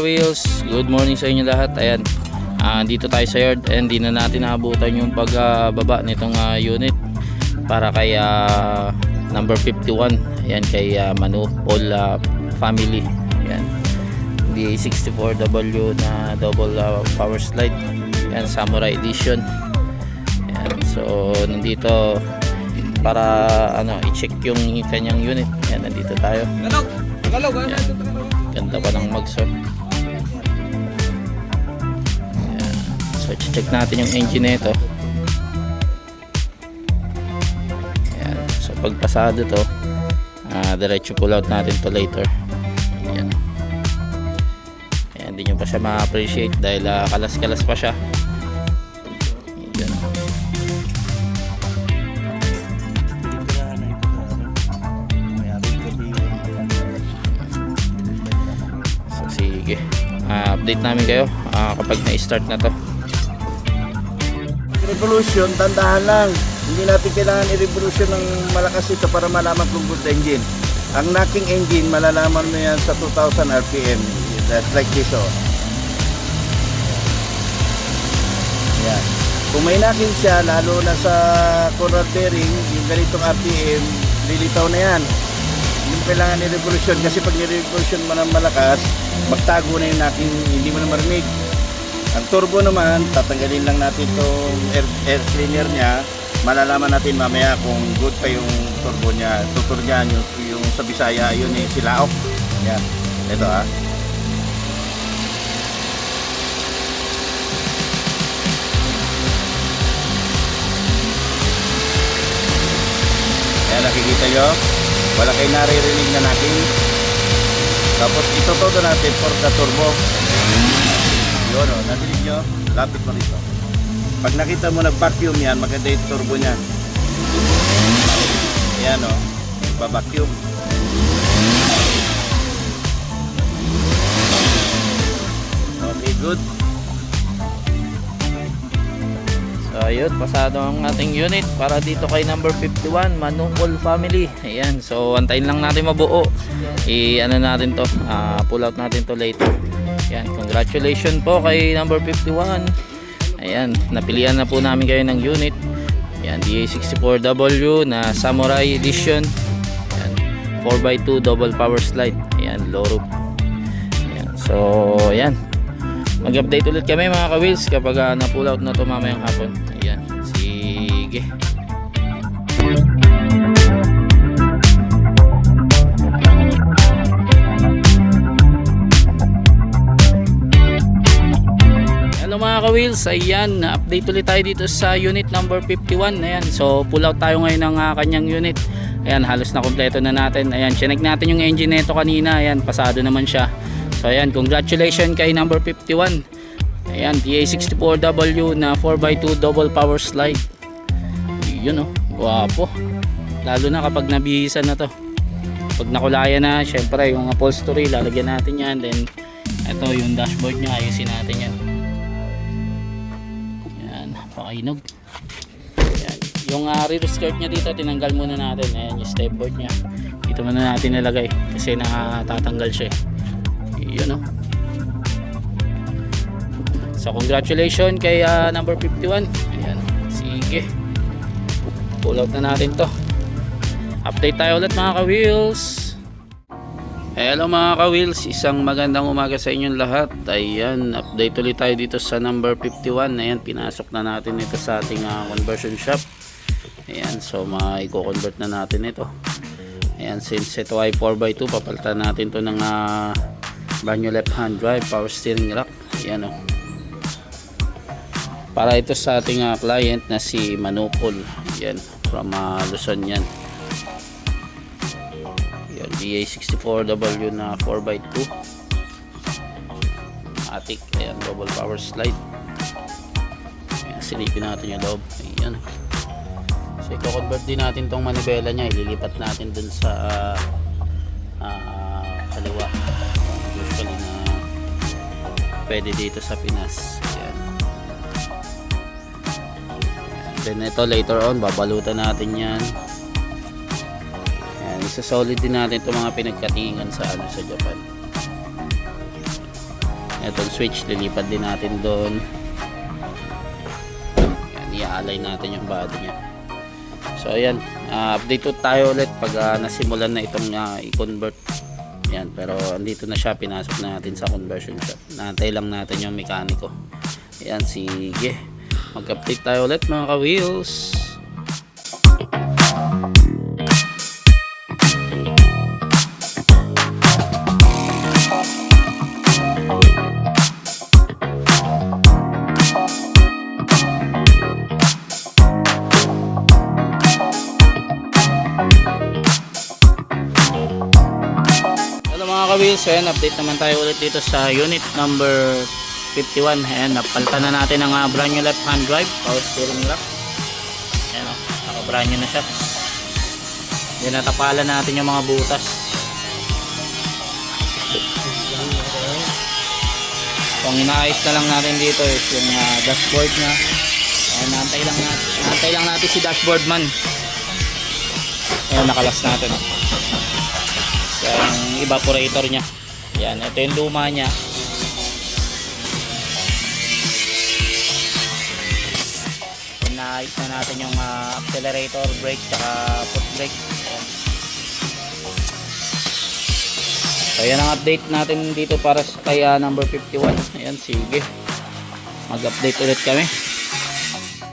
ka-wheels, good morning sa inyo lahat. Ayan, dito tayo sa yard and di na natin naabutan yung pagbaba nitong unit para kay number 51. Ayan, kay Manu Paul family. Ayan, DA64W na double power slide. Ayan, Samurai Edition. Ayan, so nandito para i-check yung kanyang unit. Ayan, nandito tayo. Ayan, ganda pa ng mags. Ayan, so check natin yung engine nito. Ayan, so pag pasado to, diretso pull out natin to later. Ayan, hindi nyo pa siya ma-appreciate dahil kalas-kalas pa siya. Ayan. So sige, update namin kayo kapag na-start na to. Revolution, tandahan lang, hindi natin kailangan i-revolution ng malakas ito para malaman kung good engine. Ang knocking engine, malalaman mo yan sa 2000 RPM. That's like this, oh. Yan. Kung may knocking siya, lalo na sa corner bearing, yung ganitong RPM, lilitaw na yan. Hindi mo kailangan i-revolution kasi pag i-revolution mo ng malakas, magtago na yung knocking, hindi mo na marinig. Ang turbo naman, tatanggalin lang natin itong air cleaner niya. Malalaman natin mamaya kung good pa yung turbo niya. Tutur niya yung sa Bisaya, yun yung silaok. Yan, ito Ayan, nakikita nyo, wala kayo naririnig na natin. Tapos ito todo natin for the turbo. Yun o, nadinig nyo, lapit mo rito. Pag nakita mo nag-vacuum yan, maganda yung turbo niya. Ayan o, ba-vacuum. Okay, good. So ayun, pasado ang ating unit para dito kay number 51, Manu Paul family. Ayan, so antayin lang natin mabuo. Natin to, pull out natin to later. Ayan, congratulations po kay number 51. Ayan, napilian na po namin kayo ng unit. Ayan, DA64W na Samurai Edition. Ayan, 4x2 double power slide. Ayan, low roof. Ayan, so ayan, mag-update ulit kami mga ka-wheels kapag na-pull out na to mamayang hapon. Ayan, sige. Hello mga ka-wheels, ayan, update ulit tayo dito sa unit number 51. Ayan, so pull out tayo ngayon ng kanyang unit. Ayan, halos na kompleto na natin. Ayan, chinek natin yung engine nito kanina. Ayan, pasado naman siya. So ayan, congratulations kay number 51. Ayan, DA64W na 4x2 double power slide. Yun guwapo. Lalo na kapag nabihisan na to. Pag nakulayan na, syempre yung upholstery, lalagyan natin yan. Then ito yung dashboard nya, ayusin natin yan. Pakainog. Ayan. Yung rear skirt nya dito, tinanggal muna natin. Ayan yung step board nya. Dito muna natin nilagay kasi nakatatanggal siya. Yun So congratulations kay number 51. Ayan. Sige. Pull out na natin to. Update tayo ulit mga ka-wheels. Hello mga ka-wheels, isang magandang umaga sa inyong lahat. Ayan, update ulit tayo dito sa number 51. Ayan, pinasok na natin ito sa ating conversion shop. Ayan, so i-convert na natin ito. Ayan, since ito ay 4x2, papalitan natin to ng brand new left hand drive, power steering rack. Ayan para ito sa ating client na si Manu Paul. Ayan, from Luzon yan. DA64W na 4x2 Matic. Ayan, double power slide. Ayan, silipin natin yung loob. Ayan, so i-convert din natin tong manibela nya, ililipat natin dun sa kaliwa, usually na pwede dito sa Pinas. Ayan. Then ito later on babalutan natin yan. Isa solid din natin itong mga pinagkatingan sa sa Japan. Itong switch lilipat din natin doon. Yan, i-align natin yung body niya. So ayan, update tayo ulit pag nasimulan na itong i-convert. Yan, pero andito na siya, pinasok na natin sa conversion shop. Naantay lang natin yung mekaniko. Ayan, sige. Mag-update tayo ulit mga ka-wheels. Ka-wheels, ayan, update naman tayo ulit dito sa unit number 51. Ayan, napalitan na natin ang brand new left hand drive, power steering lock. Ayan, naka brand new na siya. Then natapalan natin yung mga butas. So ang inaayos na lang natin dito is yung dashboard nya. Ayan, naantay lang natin si dashboard man. Ayan, nakalas natin. Yung evaporator nya. Yan, ito yung luma nya. Naayos na natin yung accelerator, brake, saka foot brake. Ayan. So yan ang update natin dito para kay number 51. Ayan, sige, mag-update ulit kami.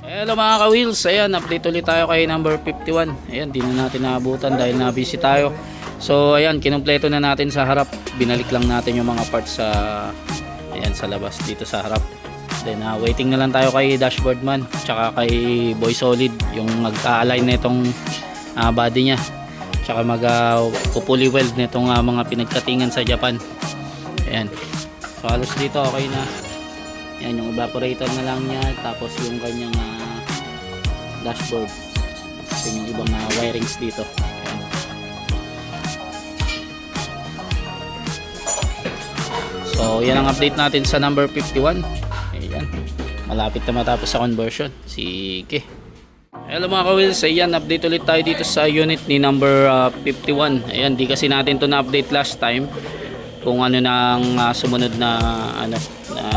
Hello mga ka-wheels, ayan, update ulit tayo kay number 51. Ayan, di na natin naabutan dahil na-busy tayo. So ayan, kinumpleto na natin sa harap. Binalik lang natin yung mga parts sa ayan, sa labas dito sa harap. Then waiting na lang tayo kay dashboard man tsaka kay Boy Solid yung mag-align na itong body nya. Tsaka mag-fully weld na itong mga pinagkatingan sa Japan. Ayan. So halos dito okay na. Ayan, yung evaporator na lang niya, tapos yung kanyang dashboard. Tapos yung ibang wirings dito. So yan ang update natin sa number 51. Ayan, malapit na matapos sa conversion. Sige. Hello mga ka-wheels, ayan, update ulit tayo dito sa unit ni number 51. Ayan, di kasi natin to na-update last time kung ano nang sumunod na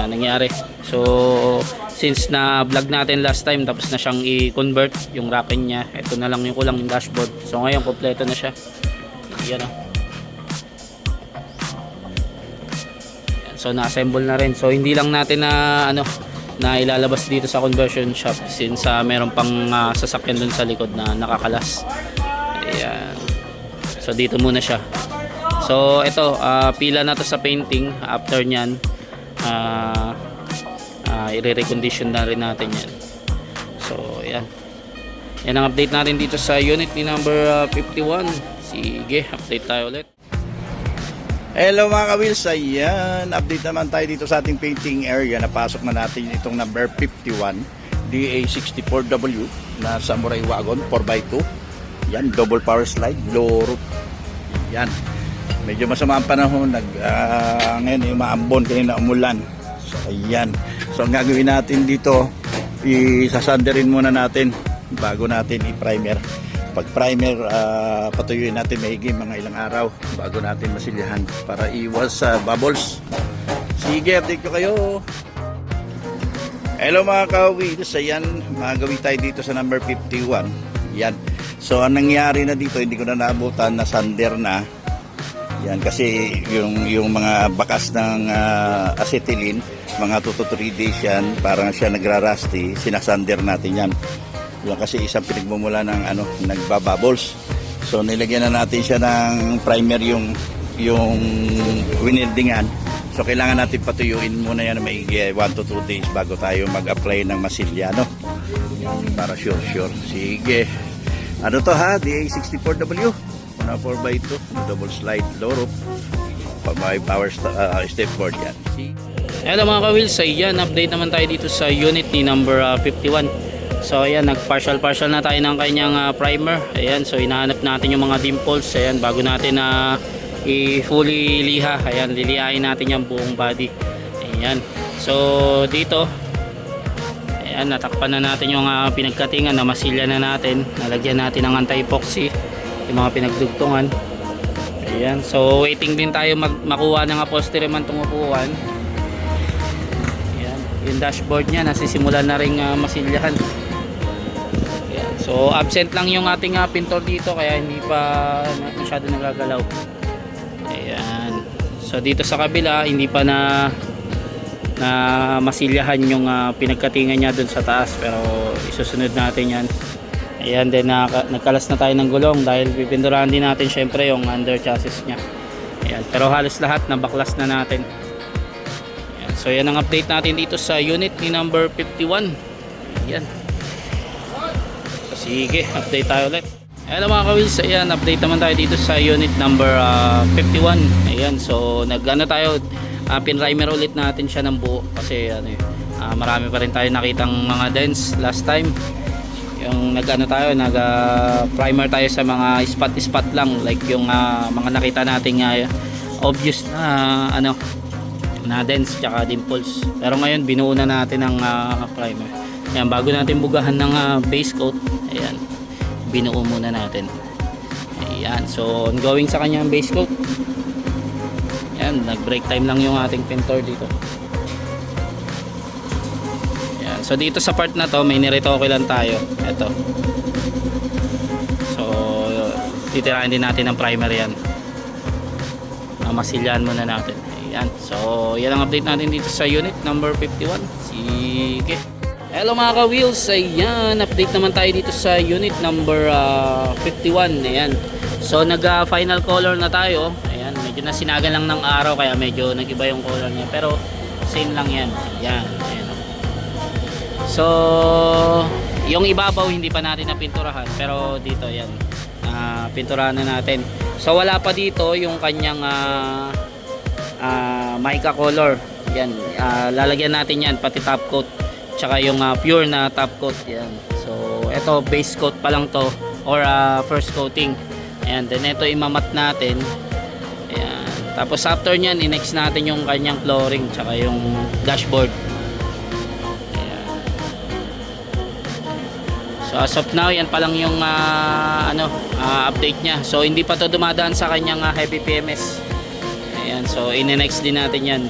nangyari. So since na vlog natin last time, tapos na siyang i-convert yung racking niya, ito na lang yung kulang yung dashboard. So ngayon kompleto na siya. Ayan, so na-assemble na rin. So hindi lang natin na ilalabas dito sa conversion shop since meron pang sasakyan dun sa likod na nakakalas. Ayan. So dito muna siya. So ito, pila na to sa painting. After nyan, i-recondition na rin natin yan. So ayan. Yan ang update natin dito sa unit ni number 51. Sige, update tayo ulit. Hello mga ka-wheels, ayan, update naman tayo dito sa ating painting area. Napasok na natin itong number 51 DA64W na Samurai Wagon 4x2. Yan, double power slide, low roof. Yan, medyo masama ang panahon, ngayon yung maambon, kanina umulan. So ayan, so ang gagawin natin dito, isasanderin muna natin bago natin i-primer. Pag primer, patuyuin natin maigi mga ilang araw bago natin masilyahan para iwas sa bubbles. Sige, update ko kayo. Hello mga ka-wheels, ayan, magawin tayo dito sa number 51. Yan. So ang nangyari na dito, hindi ko na naabutan, na sander na. Yan, kasi yung mga bakas ng acetylene, mga 2 to 3 days yan, parang siya nagrarusty, sinasander natin yan. Yan kasi isang pinagmumula ng nagbabubbles. So nilagyan na natin siya ng primer yung winildingan. So kailangan natin patuyuin muna yan maigi 1 to 2 days bago tayo mag-apply ng masilya, no? Para sure. Sige. Ano to ha? DA64W. 4x2, double slide, low roof. May power step board yan. Hello mga ka-wheels, ayan, update naman tayo dito sa unit ni number 51. So ayan, nag-partial na tayo ng kanyang primer. Ayan, so hinahanap natin yung mga dimples. Ayan, bago natin i-fully liha. Ayan, lilihain natin yung buong body. Ayan. So dito, ayan, natakpan na natin yung pinagkatingan, na masilya na natin. Nalagyan natin ng anti-epoxy yung mga pinagdugtungan. Ayan, so waiting din tayo makuha ng upholstery man itong upuan. yung dashboard niya nasisimulan na ring masilyahan. Ayan. So absent lang yung ating pintor dito kaya hindi pa masyado nagagalaw. Ayan. So dito sa kabila hindi pa na masilyahan yung pinagkatingan niya dun sa taas, pero isusunod natin yan. Ayan, then nagkalas na tayo ng gulong dahil pipinturahan din natin syempre yung under chassis niya. Ayan, pero halos lahat na baklas na natin. Ayan, so yan ang update natin dito sa unit ni number 51. Ayan. So sige, update tayo ulit. Hello mga ka-wheels, ayan, update naman tayo dito sa unit number 51. Ayan, so tayo, pinrimer ulit natin siya ng buo kasi marami pa rin tayo nakitang mga dents last time. Yung nag-primer tayo sa mga spot lang, like yung mga nakita nating obvious na dents tsaka dimples. Pero ngayon binuo na natin ang primer. Ayan, bago natin bugahan ng base coat, ayan, binuo muna natin. Ayan, so ongoing sa kanyang base coat. Ayan, nag-break time lang yung ating pintor dito. Ayan, so dito sa part na to may niretoke lang tayo. Ito. So titirahin din natin ng primer yan. Masilyahan muna natin. Ayan, so yan ang update natin dito sa unit number 51. Sige. Hello mga ka-wheels, ayan, update naman tayo dito sa unit number 51. Ayan, so nag-final color na tayo. Ayan, medyo nasinagan lang ng araw kaya medyo nag-iba yung color niya, pero same lang yan. Ayan, ayan. So yung ibabaw hindi pa natin napinturahan, pero dito yan, pinturahan na natin. So wala pa dito yung kanyang mica color. Yan, lalagyan natin yan, pati top coat tsaka yung pure na top coat. Yan, so ito base coat pa lang to, or first coating. Ayan, then ito imamat natin. Ayan, tapos after nyan i-next natin yung kanyang flooring tsaka yung dashboard. Ayan. So as of now yan pa lang yung update nya. So hindi pa to dumadaan sa kanyang heavy PMS. Ayan, so in-next din natin yan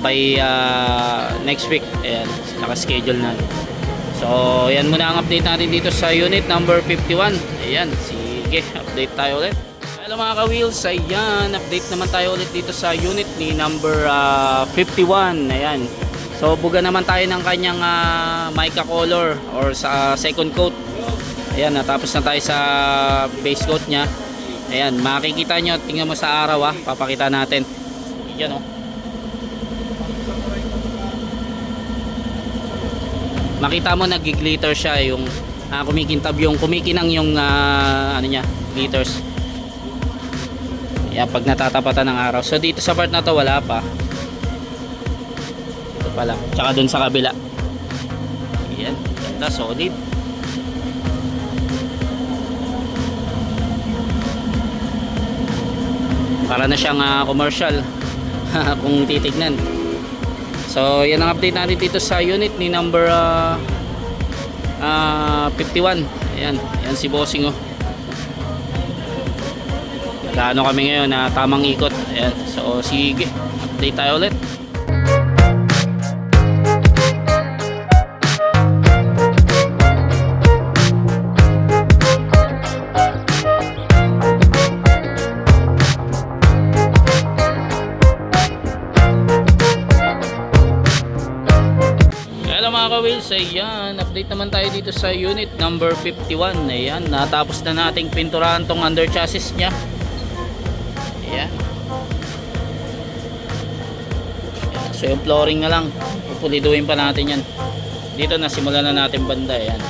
by next week. Ayan, naka-schedule na. So yan muna ang update natin dito sa unit number 51. Ayan, sige, update tayo ulit. Hello mga ka-wheels, ayan, update naman tayo ulit dito sa unit ni number 51. Ayan, so buga naman tayo ng kanyang mica color or sa second coat. Ayan, natapos na tayo sa base coat nya. Ayan, makikita nyo, tingnan mo sa araw papakita natin. Yan makita mo nag-glitter siya, yung kumikintab, yung kumikinang yung niya, glitters. Yan, pag natatapatan ng araw. So dito sa part na to wala pa. Ito pala, tsaka dun sa kabila. Yan, ganda, solid. Para na siyang commercial kung titignan. So yan ang update natin dito sa unit ni number 51. Ayan, yan si bossing Nagano kami ngayon na tamang ikot. Ayan, so sige, update tayo ulit. Ka-wheels, ayan, update naman tayo dito sa unit number 51. Ayan, natapos na nating pinturahan tong under chassis nya. Ayan. Ayan, so yung flooring na lang, pupuliduin pa natin yan. Dito nasimulan na natin banda. Ayan,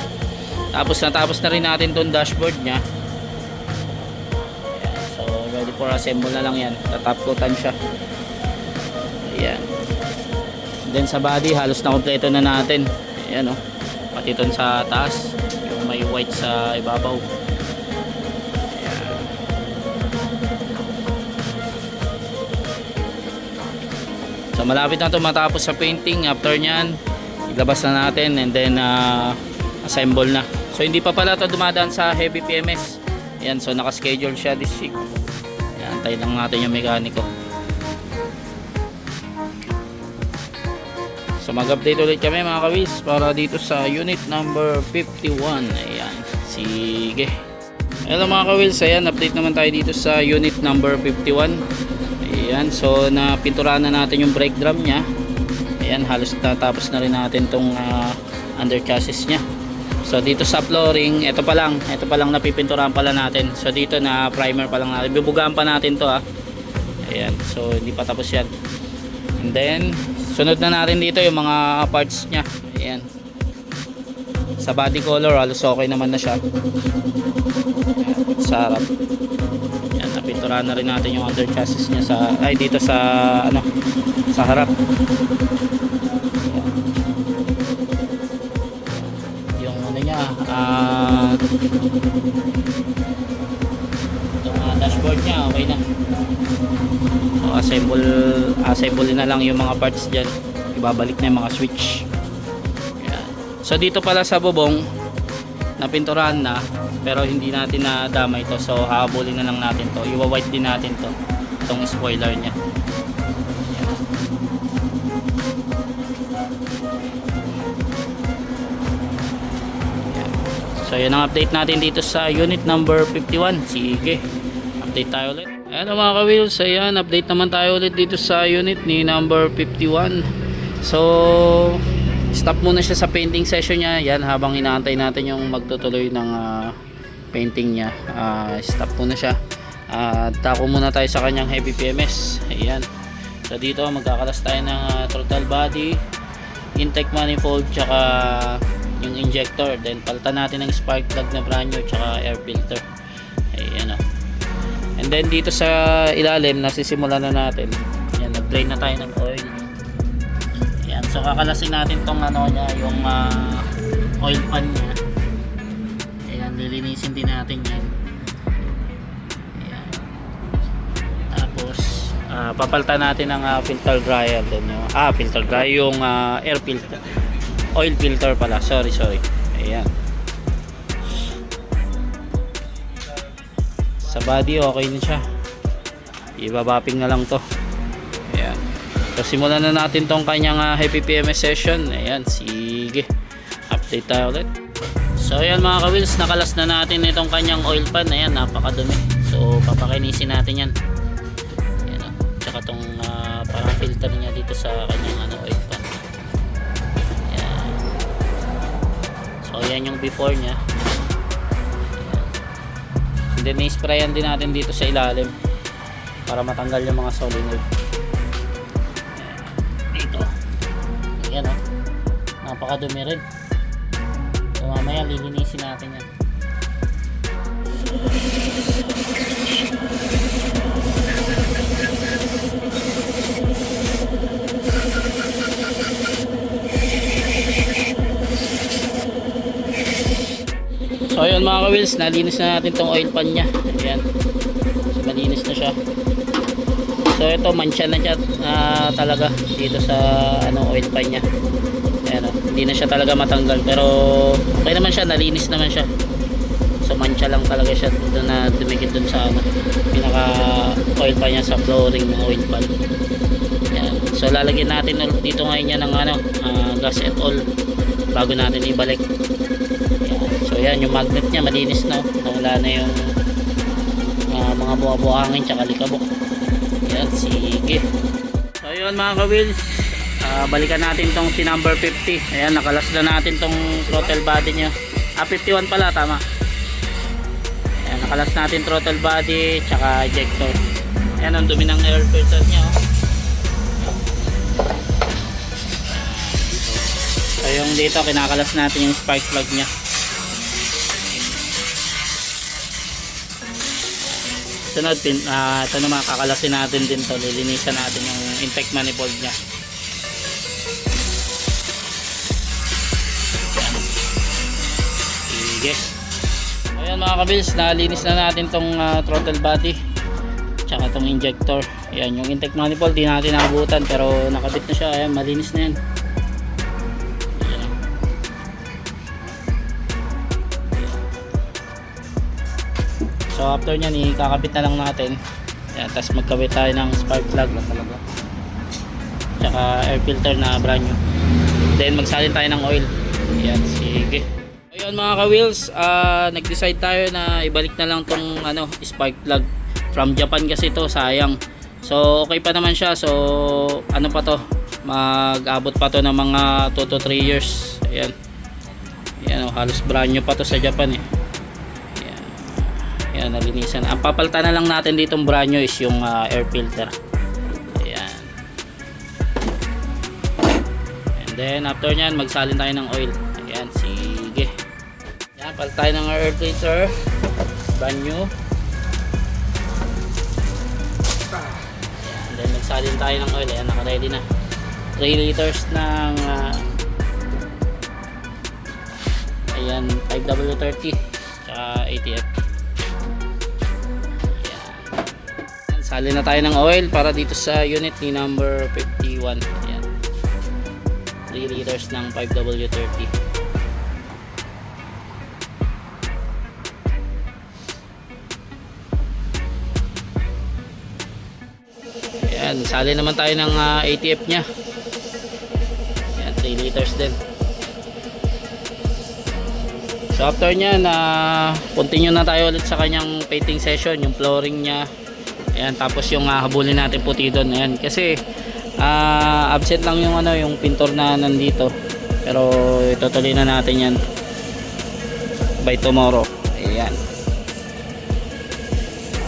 tapos na rin natin tong dashboard nya. Ayan, so ready for assemble na lang yan. Tatap coatan siya. Ayan. Then sa body halos na kompleto na natin. Ayan pati ton sa taas, yung may white sa ibabaw. Ayan. So malapit na ito matapos sa painting. After nyan ilabas na natin and then assemble na. So hindi pa pala ito dumadaan sa heavy PMS. Ayan, so naka-schedule siya this week. Ayan, antayin lang natin yung mekaniko. So So mag-update ulit kami mga ka-wheels para dito sa unit number 51. Ayan, sige. Hello mga ka-wheels, ayan, update naman tayo dito sa unit number 51. Ayan, so napinturahan na natin yung brake drum nya. Ayan, halos tatapos na rin natin tong under chassis nya. So dito sa flooring, ito pa lang napipinturahan pala natin. So dito na primer pa lang natin, bibugaan pa natin to Ayan, so hindi pa tapos yan. And then sunod na natin dito yung mga parts nya. Ayan, sa body color halos okay naman na siya. Ayan, sa harap, ayan, napinturahan na rin natin yung under chassis nya sa, dito sa sa harap. Yung niya, itong dashboard nya okay na. So, assemble na lang yung mga parts dyan, ibabalik na yung mga switch. Ayan. So dito pala sa bubong napinturahan na, pero hindi natin nadamay to, so hahabulin na lang natin to, iwa-white din natin to, itong spoiler nya. So yun ang update natin dito sa unit number 51. Sige, update tayo ulit. Ayan mga ka-wheels, ayan, update naman tayo ulit dito sa unit ni number 51. So stop muna siya sa painting session niya. Yan, habang inaantay natin yung magtutuloy ng painting niya, stop muna siya. Tako muna tayo sa kanyang heavy PMS. Ayan, so dito magkakalas tayo ng throttle body, intake manifold, tsaka yung injector. Then palitan natin ng spark plug na brand new, tsaka air filter. Ayan and then dito sa ilalim nasisimulan na natin. Ayan, nag-drain na tayo ng oil. Ayan, so kakalasin natin tong niya, yung oil pan niya. Ayan, lilinisin din natin yan. Ayan. Tapos papalitan natin ng filter dryer din yung filter dryer, yung air filter, oil filter pala, sorry. Ayan, sa body okay na siya, ibabapping na lang to. Ayan, so simulan na natin tong kanyang heavy PMS session. Ayan, sige, update tayo ulit. So ayan mga ka-wheels, nakalas na natin itong kanyang oil pan. Ayan, napakadumi, so papakinisin natin yan. Ayan, tsaka tong parang filter niya dito sa kanyang oil pan. So yan yung before nya. And then i-sprayan din natin dito sa ilalim para matanggal yung mga solenoid dito. Ayan napakadumi rin. So mamaya lilinisin natin yan. So ayun mga ka-wheels, nalinis na natin tong oil pan nya. Ayan, so malinis na siya. So ito, mancha na siya talaga dito sa oil pan nya. Ayan, hindi na siya talaga matanggal, pero okay naman siya, nalinis naman siya. So mancha lang talaga siya doon na dumikit dun sa pinaka oil pan nya, sa flooring ng oil pan. Ayan. So lalagyan natin dito ngayon yan ng gas et al bago natin ibalik. So yan, yung magnet niya malinis na, nawala na yung mga buha-buhangin tsaka likabok. Yan, sige. So yun mga ka-wheels, balikan natin tong si number 50. Ayan, nakalas na natin tong throttle body nya. 51 pala, tama. Ayan, nakalas natin throttle body tsaka ejector. Ayan, ang dumi ng air filter nya. So yung dito, kinakalas natin yung spark plug nya. Sunod, ito naman kakalasin natin din to, lilinisan natin yung intake manifold nya. Sige. Ayan mga kabils, nalinis na natin tong throttle body tsaka tong injector. Ayan, yung intake manifold di natin nakabutan, pero nakabit na siya. Ayan, malinis na yan. So after nyan, ikakabit na lang natin. Ayan, tapos magkabit tayo ng spark plug tsaka air filter na brand new. then magsalin tayo ng oil. Ayan, sige. Ayun mga ka-wheels, nag-decide tayo na ibalik na lang tong spark plug. From Japan kasi to, sayang. So okay pa naman siya. So ano pa to, mag-abot pa to ng mga 2 to 3 years. Ayan. Ayan, halos brand new pa to sa Japan eh. Ayan. Ayan, nalinisan. Ang papalitan na lang natin ditong brand new is yung air filter. Ayan. And then after nyan, magsalin tayo ng oil. Ayan, sige. Ayan, palit tayo ng air filter. Brand new. And then magsalin tayo ng oil. Ayan, naka-ready na. 3 liters ng ayan, 5W30 tsaka ATF. Ayan. Salin na tayo ng oil para dito sa unit ni number 51. Ayan. 3 liters ng 5W30. Ayan, salin naman tayo ng ATF nya. Ayan, 3 liters din. So after nyan, continue na tayo ulit sa kanyang painting session, yung flooring nya. Ayan, tapos yung habulin natin puti doon. Ayan, kasi absent lang yung yung pintor na nandito. Pero itutuloy na natin yan by tomorrow. Ayan.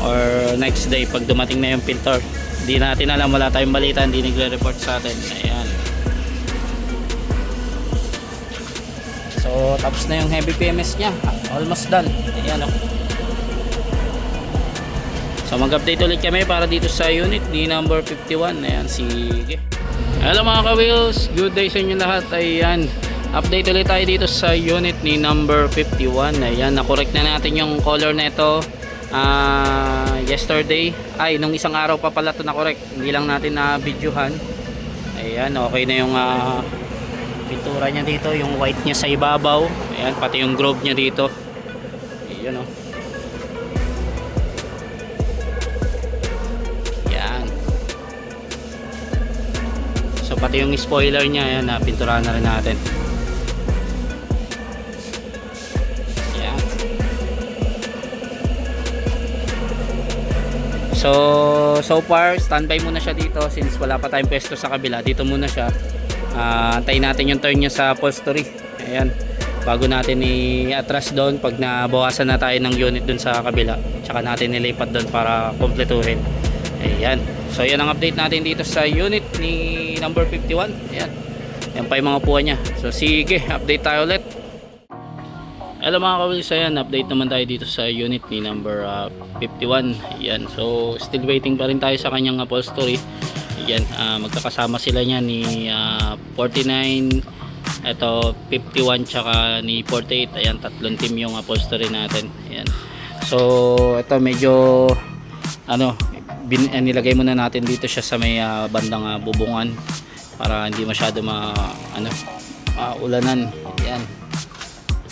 Or next day pag dumating na yung pintor. Hindi natin alam, wala tayong balita, hindi nagre-report sa atin. Ayan. So tapos na yung heavy PMS nya, almost done. Ayan o. So mag-update ulit kami para dito sa unit ni number 51. Ayan, sige. Hello mga ka-wheels, good day sa inyo lahat. Ayan, update ulit tayo dito sa unit ni number 51. Ayan, na-correct na natin yung color nito yesterday. Ay, nung isang araw pa pala ito na-correct, hindi lang natin na videohan. Ayan, okay na yung pintura niya dito, yung white niya sa ibabaw. Ayan, pati yung groove niya dito. Ayan o. Ayan. So pati yung spoiler niya, ayan, pinturahan na rin natin. Ayan. So far, standby muna siya dito since wala pa tayong pwesto sa kabila. Dito muna siya. Antayin natin yung turn niya sa upholstery. Ayan, bago natin i-atras doon pag nabawasan na tayo ng unit doon sa kabila, tsaka natin nilipat doon para kompletuhin. Ayan, so yan ang update natin dito sa unit ni number 51. Ayan, yan pa yung mga upuan nya. So sige, update tayo ulit. Hello mga ka-wheels, ayan, update naman tayo dito sa unit ni number 51. Ayan, so still waiting pa rin tayo sa kanyang upholstery. Ayan, magkakasama sila niya ni 49, ito 51 tsaka ni 48. Ayan, tatlong team yung upholstery natin. Ayan. So ito medyo nilagay muna natin dito siya sa may bandang bubungan para hindi masyado ulanan. Ayan.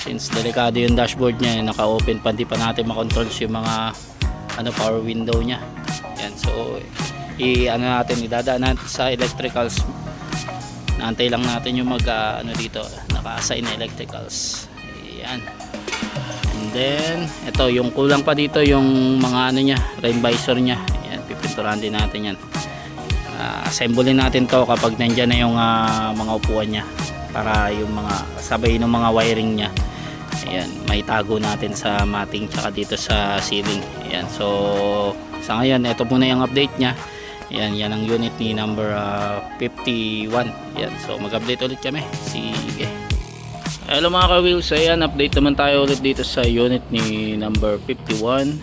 Since delikado yung dashboard niya, naka-open pa, hindi pa natin makontrol yung mga power window niya. Ayan, so idadaan natin sa electricals. Naantay lang natin yung dito, naka-assign na electricals. Ayan. And then ito yung kulang pa dito, yung mga niya, rain visor niya. Ayan, pipinturahan din natin yan. Assemblein natin to kapag nandiyan na yung mga upuan niya, para yung mga sabay ng mga wiring niya. Ayan, may tago natin sa matting tsaka dito sa ceiling. Ayan, so sa ngayon ito muna yung update niya. Ayan, yan ang unit ni number 51. Ayan, so mag-update ulit kami. Sige. Hello mga ka-wheels, ayan, update naman tayo ulit dito sa unit ni number 51.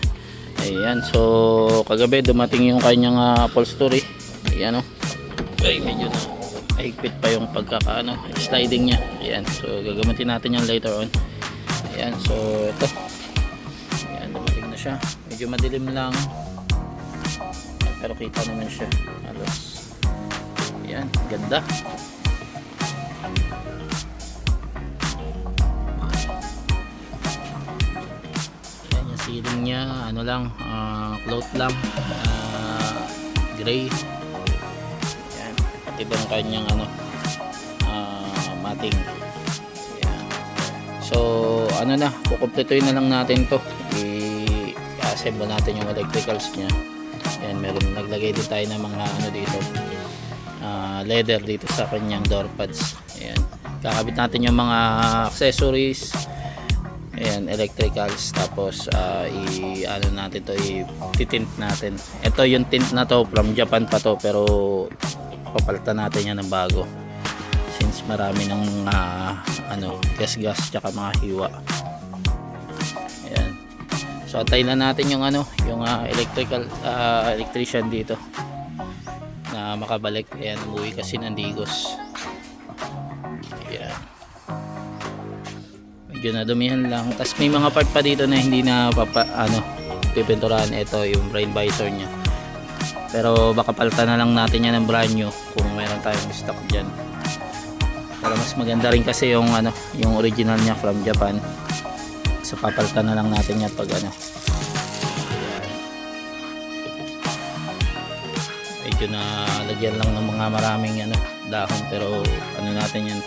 Ayan, so kagabi dumating yung kanyang upholstery. Ayan o. Ay, medyo na higpit pa yung sliding niya. Ayan, so gagamitin natin yan later on. Ayan, so ito. Ayan, dumating na siya. Medyo madilim lang, pero kita naman siya halos. Ayan, ganda. Ayan, yung ceiling niya cloth lang, gray. Ayan, pati ba yung kanyang ating so ano na, kukumpletuhin na lang natin to, i-assemble natin yung electricals nya. Yan, meron naglagay din tayo ng mga ano dito, leather dito sa kanyang door pads. Ayan, kakabit natin yung mga accessories, ayan, electricals, tapos ano natin to, i-tint natin. Ito yung tint na to, from Japan pa to, pero papalitan natin yan ng bago since marami ng ano, gas tsaka mga hiwa. Ayan, so atay na natin yung ano, yung electrician dito na makabalik. Ayan, umuwi kasi ng Digos. Ayan, medyo nadumihan lang, tas may mga part pa dito na hindi na pipinturahan. Ito yung brain visor nya, pero baka palitan na lang natin yan ng brand new kung meron tayong stock dyan, para mas maganda rin kasi yung ano, yung original niya from Japan. So papalitan na lang natin yan pag ano. Medyo na lagyan lang ng mga maraming ano, dahon, pero ano natin yan,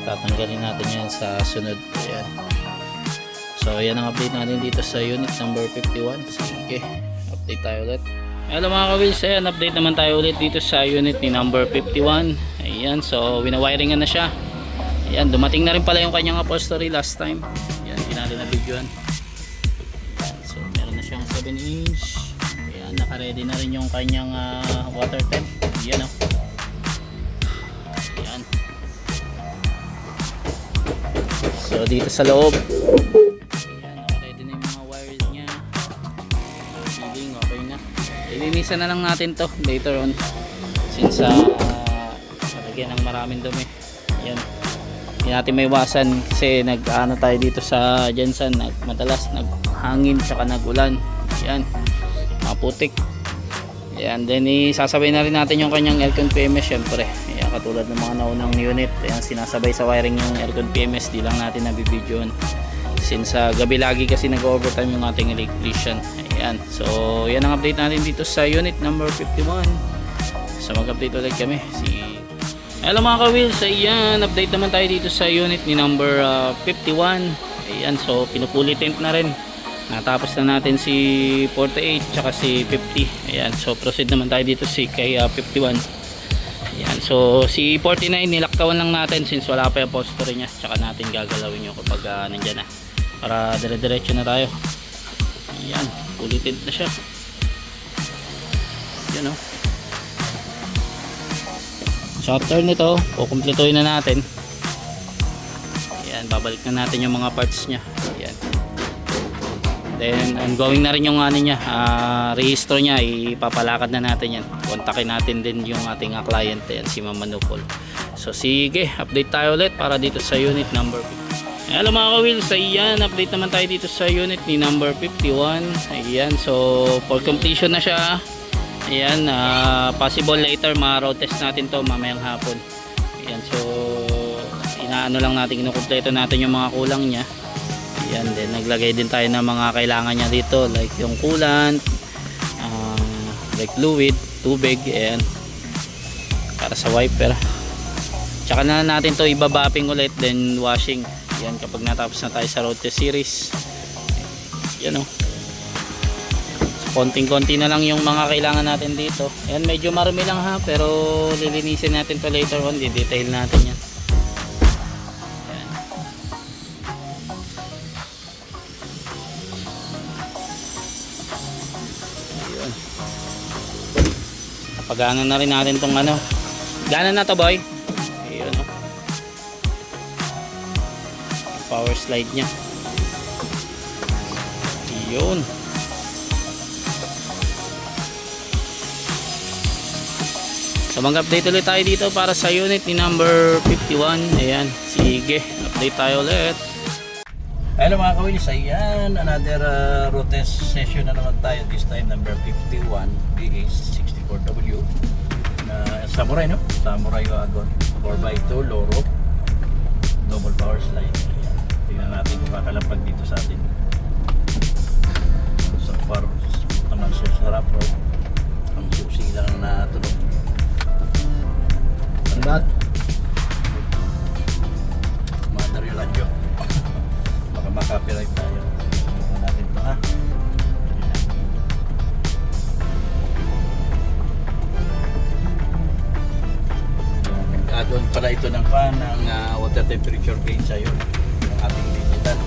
tatanggalin natin yan sa sunod. Ayan, so yan ang update natin dito sa unit number 51. Sige, update tayo ulit. Hello mga ka-wheels, ayan, update naman tayo ulit dito sa unit ni number 51. Ayan, so winawiringan na siya. Ayan, dumating na rin pala yung kanyang upholstery last time. Ayan, hindi natin na-videoan. So meron na siyang 7-inch. Ayan, naka-ready na rin yung kanyang water temp. Ayan, oh. Ayan. So dito sa loob, ilinisan na lang natin to later on since malagyan ng maraming dumi. Yan, hindi natin may iwasan kasi nag-ano tayo dito sa Jensen, madalas naghangin tsaka nagulan. Yan, maputik. Yan, then isasabay na rin natin yung kanyang aircon PMS syempre. Yan, katulad ng mga naunang unit, yan, sinasabay sa wiring yung aircon PMS, di lang natin nabibidyoan since gabi lagi kasi nag-overtime yung ating electrician. Ayan, so yan ang update natin dito sa unit number 51. So mag-update ulit kami. Hello mga ka-wheels, ayan, update naman tayo dito sa unit ni number 51. Ayan, so pinupuli tint na rin. Natapos na natin si 48 tsaka si 50. Ayan, so proceed naman tayo dito kay 51. Ayan, so si 49 nilaktawan lang natin since wala pa yung upholstery nya, tsaka natin gagalawin yung kapag nandyan na, para dire-diretso na tayo. Ayan, ulitin na siya. Yan, o. So after nito, kukumpletuhin na natin. Ayan, babalik na natin yung mga parts nya. Ayan, then ongoing na rin yung ano nya, rehistro nya, ipapalakad na natin yan. Kontakin natin din yung ating client, yan, si Ma'am Manupol. So sige, update tayo ulit para dito sa unit number 50. Hello mga ka-wheels, ayan, update naman tayo dito sa unit ni number 51. Ayan, so for completion na siya. Ayan, possible later ma-road test natin to mamayang hapon. Ayan, so inaano lang natin, kinukumpleto natin yung mga kulang nya. Ayan, then naglagay din tayo ng mga kailangan nya dito, like yung coolant, like fluid, tubig, ayan, para sa wiper. Tsaka na natin to ibabapping ulit, then washing. Yan, kapag natapos na tayo sa road test series. Yan, o. So, konting-konti na lang yung mga kailangan natin dito. Yan, medyo marami lang ha, pero lilinisin natin to later on, di-detail natin yan. Yan. Ayun. Napagana na rin natin tong ano. Gana na to, boy. Ayun, o. Power slide nya. Yun. So mag-update ulit tayo dito para sa unit ni number 51. Ayan, sige, update tayo ulit. Hello mga ka-wheels, ayan, another road test session na naman tayo, this time number 51 BH64W na Samurai, no? Samurai wagon 4x2 Loro double power slide. Tingnan natin kung kakalapag dito sa atin. So far naman sa sarap, bro. Ang susi lang na tulog. Andat. Baka makapiright tayo. Subukan natin ito ha. Doon pala ito ng water temperature gauge sa'yo, yung ating digital,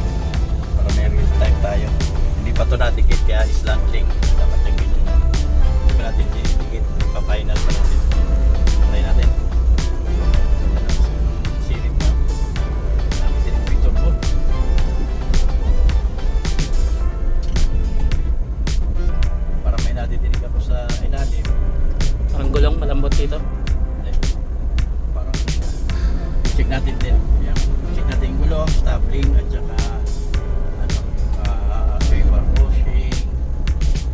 para may real time tayo. Hindi pa ito natikit kaya slanting, dapat yung ganyan na. Hindi pa natin dinikit, pa-final pa natin. Try natin. Silip na. Natin yung picture po. Para may nadidinig ako sa ilalim. Parang gulong malambot dito. Check natin din. Yan. Check natin yung gulong, stapling, at saka favor washing,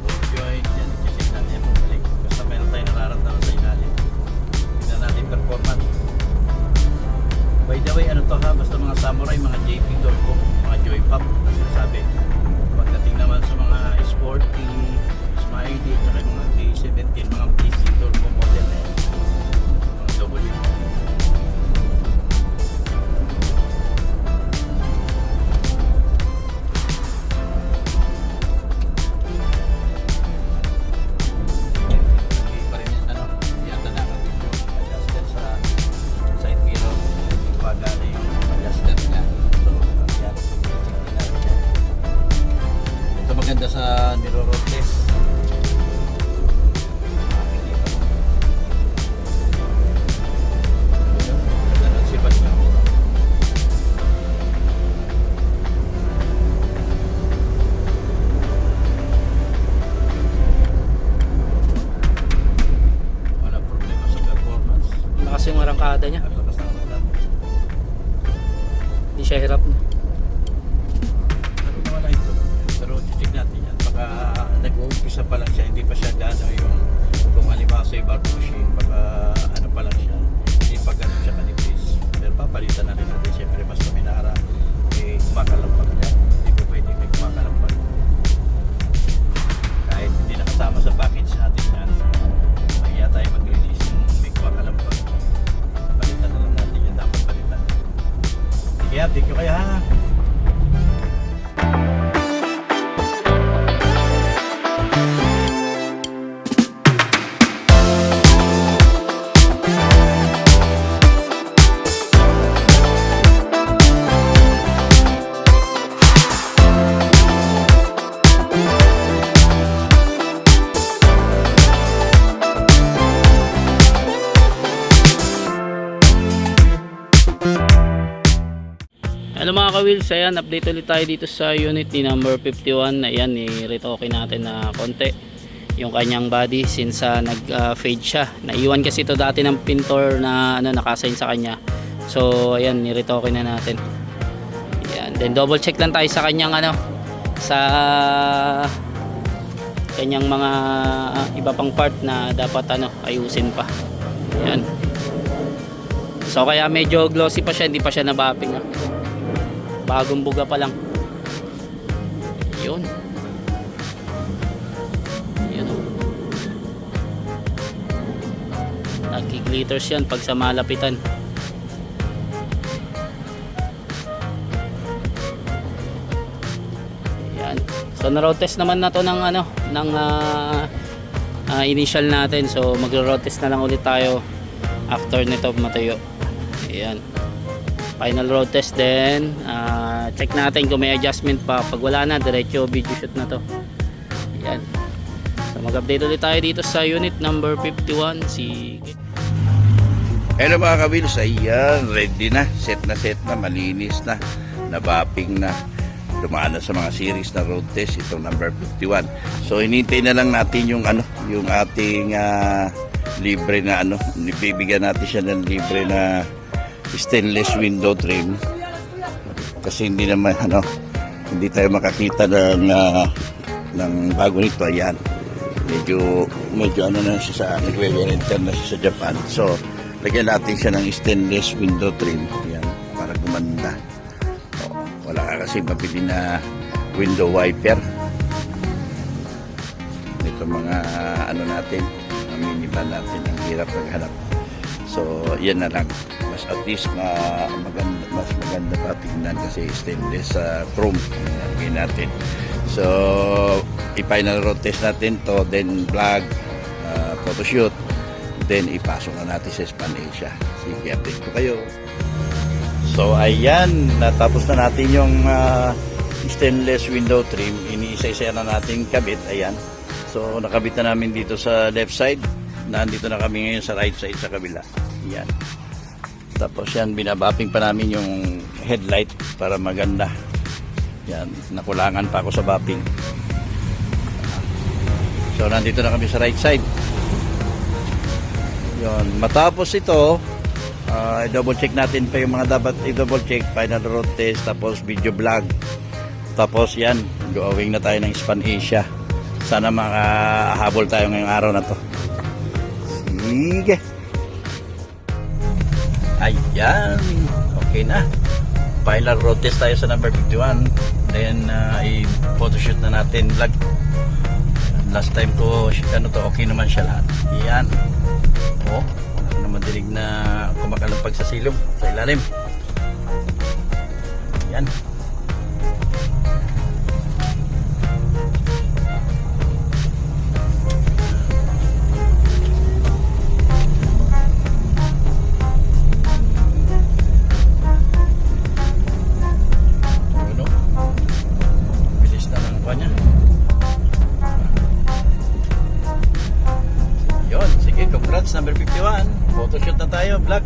road joint. Yan, check natin yan pabalik. Basta meron tayo nararamdaman sa ilalim. Tignan natin performance. By the way, ano to ha? Basta mga samurai, mga JP Turbo, mga Joy Pop, na sinasabi. Pagdating naman sa mga sporty, smiley, at saka yung mga T17, mga PC Turbo model na yan. Mga W. Maganda sa niro-road test. Ganda ng sibat niya. Wala problema sa performance. Lakas yung arangkada niya. Ang lakas ng maganda. Hindi siya hirap na. Ano naman na ito? Pero check natin yan. Baka nag-uumpisa pa lang siya, hindi pa siya gano'n yung kung halimbawa sa bar pushing, baka ano pa lang siya, hindi pa gano'n siya kanipis. Pero papalitan na rin natin, siyempre mas kuminara, kumakalampag niya. Hindi po pwede may kumakalampag. Kahit hindi nakasama sa package natin yan, mahiya tayo mag-release yung may kumakalampag. Palitan na lang natin yan, dapat palitan. Sige, update ko kayo ha. Hello mga ka-wheels, ayan, update ulit tayo dito sa unit ni number 51. Ayan, i-retoke natin na konti yung kanyang body since nag-fade siya. Naiwan kasi ito dati ng pintor na nakasign sa kanya. So ayan, i-retoke na natin. Ayan, then double check lang tayo sa kanyang sa kanyang mga iba pang part na dapat ayusin pa. Ayan. So kaya medyo glossy pa siya, hindi pa siya nabapping. Bagong buga pa lang. Yun. Yun. Nagki-glitters yan pag sa malapitan. Yan. So na-road test naman na to ng initial natin. So magro-road test na lang ulit tayo after nito matuyo. Ayan. Final road test din. Check natin kung may adjustment pa. Pag wala na, diretso video shoot na to. Ayan. So mag-update ulit tayo dito sa unit number 51. Sige. Hello mga ka-wheels, ayan, ready na, set na, malinis na, nabapping na, dumaan na sa mga series na road test, itong number 51. So hinintay na lang natin yung yung ating libre na bibigyan natin siya ng libre na stainless window trim kasi hindi naman hindi tayo makakita ng bago nito. Ayan, medyo na siya sa nagre-renter na siya sa Japan. So lagyan natin siya ng stainless window trim. Ayan, para gumanda. Wala ka kasi mabili na window wiper. Ito mga natin, mga minivan natin, ang hirap maghanap. So yan na lang, mas at least mas maganda pa tingnan kasi stainless chrome ang lagay natin. So i-final road test natin to, then vlog, photoshoot, then ipasok na natin sa Span Asia. Sige, update ko kayo. So ayan, natapos na natin yung stainless window trim. Iniisa-isa na natin kabit. Ayan, so nakabit na namin dito sa left side. Nandito na kami ngayon sa right side sa kabila. Ayan, tapos yan, binabapping pa namin yung headlight para maganda. Yan, nakulangan pa ako sa bapping. So nandito na kami sa right side. Yon, matapos ito, i-double check natin pa yung mga dapat i-double check, final road test, tapos video vlog. Tapos yan, going na tayo ng Span Asia. Sana makahabol tayo ngayong araw na to. Sige. Ayan, okay na. Final road test tayo sa number 51. Then i-photoshoot na natin, vlog. Last time ko okay naman siya lahat. Yan. Oh, wala naman dinig na kumakalampag sa silong, sa ilalim. Yan. Congrats, number 51. Photoshoot na tayo, vlog.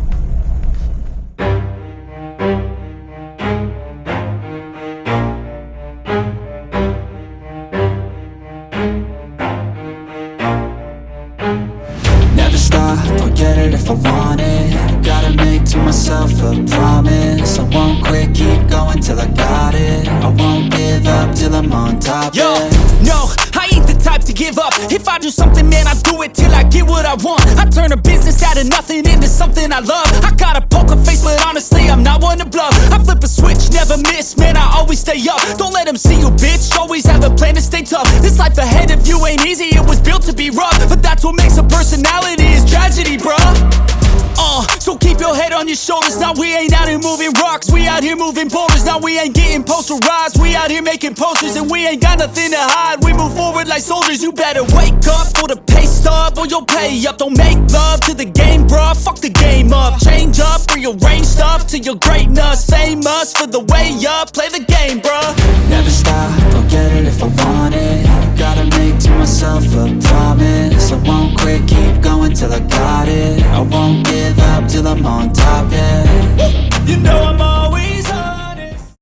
Never stop, I'll get it if I want it. Gotta make to myself a promise. I won't quit, keep going till I got it. I won't give up till I'm on top. Yo, yeah. no, I ain't the type to give up. If I do something, man, I do it till I get what I want. I turn a business out of nothing into something I love. I got a poker face, but honestly, I'm not one to bluff. I flip a switch, never miss, man, I always stay up. Don't let them see you, bitch, always have a plan to stay tough. This life ahead of you ain't easy, it was built to be rough. But that's what makes a personality, is tragedy, bruh. So keep your head on your shoulders. Now we ain't out here moving rocks, we out here moving boulders. Now we ain't getting posterized, we out here making posters. And we ain't got nothing to hide, we move forward like soldiers. You better wake up for the pay stub, or you'll pay up. Don't make love to the game, bruh, fuck the game up. Change up, rearrange stuff to your greatness. Famous for the way up, play the game, bruh. Never stop, I'll get it if I want it. Gotta make to myself a promise. I won't quit, keep going till I got it. I won't give up till I'm on top.